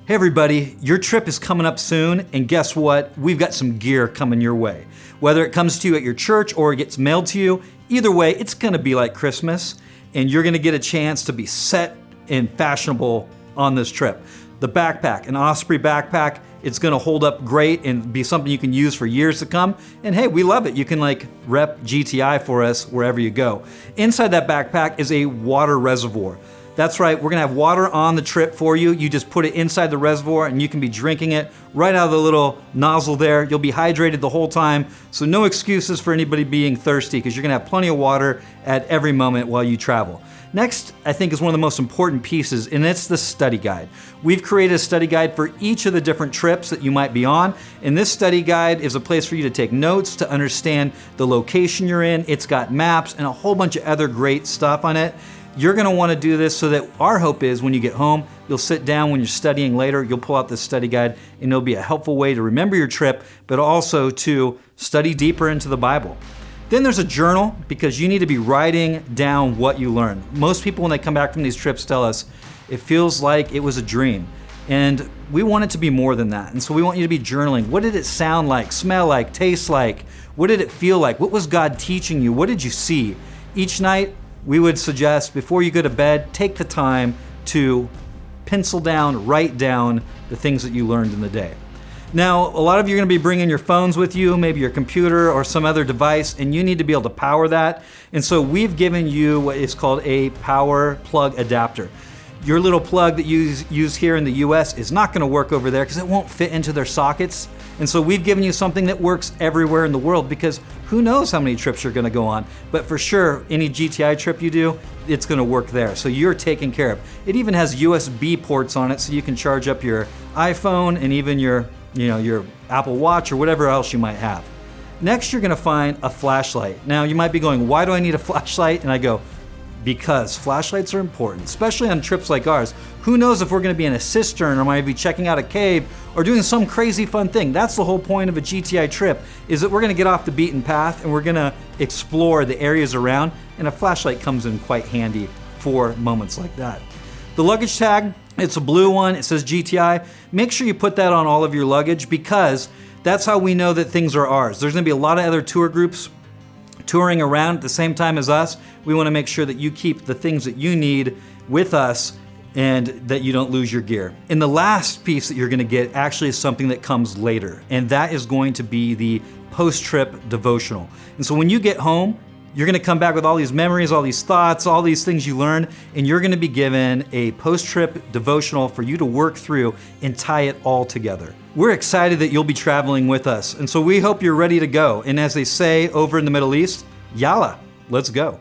Hey everybody, your trip is coming up soon, and guess what? We've got some gear coming your way. Whether it comes to you at your church or it gets mailed to you, either way, it's gonna be like Christmas, and you're gonna get a chance to be set and fashionable on this trip. The backpack, an Osprey backpack, it's gonna hold up great and be something you can use for years to come. And hey, we love it. You can rep GTI for us wherever you go. Inside that backpack is a water reservoir. That's right, we're gonna have water on the trip for you. You just put it inside the reservoir and you can be drinking it right out of the little nozzle there. You'll be hydrated the whole time, so no excuses for anybody being thirsty because you're gonna have plenty of water at every moment while you travel. Next, I think is one of the most important pieces, and it's the study guide. We've created a study guide for each of the different trips that you might be on, and this study guide is a place for you to take notes, to understand the location you're in. It's got maps and a whole bunch of other great stuff on it. You're gonna wanna do this so that our hope is when you get home, you'll sit down when you're studying later, you'll pull out this study guide, and it'll be a helpful way to remember your trip, but also to study deeper into the Bible. Then there's a journal, because you need to be writing down what you learn. Most people, when they come back from these trips, tell us it feels like it was a dream. And we want it to be more than that. And so we want you to be journaling. What did it sound like, smell like, taste like? What did it feel like? What was God teaching you? What did you see? Each night, we would suggest before you go to bed, take the time to pencil down, write down the things that you learned in the day. Now, a lot of you are gonna be bringing your phones with you, maybe your computer or some other device, and you need to be able to power that. And so we've given you what is called a power plug adapter. Your little plug that you use here in the US is not gonna work over there because it won't fit into their sockets. And so we've given you something that works everywhere in the world because who knows how many trips you're gonna go on. But for sure, any GTI trip you do, it's gonna work there. So you're taken care of. It even has USB ports on it so you can charge up your iPhone and even your Apple Watch or whatever else you might have. Next, you're gonna find a flashlight. Now, you might be going, why do I need a flashlight? And I go, because flashlights are important, especially on trips like ours. Who knows if we're gonna be in a cistern or might be checking out a cave or doing some crazy fun thing. That's the whole point of a GTI trip, is that we're gonna get off the beaten path and we're gonna explore the areas around, and a flashlight comes in quite handy for moments like that. The luggage tag, it's a blue one, it says GTI. Make sure you put that on all of your luggage because that's how we know that things are ours. There's gonna be a lot of other tour groups touring around at the same time as us. We wanna make sure that you keep the things that you need with us and that you don't lose your gear. And the last piece that you're gonna get actually is something that comes later, and that is going to be the post-trip devotional. And so when you get home, you're gonna come back with all these memories, all these thoughts, all these things you learned, and you're gonna be given a post-trip devotional for you to work through and tie it all together. We're excited that you'll be traveling with us, and so we hope you're ready to go. And as they say over in the Middle East, Yalla, let's go.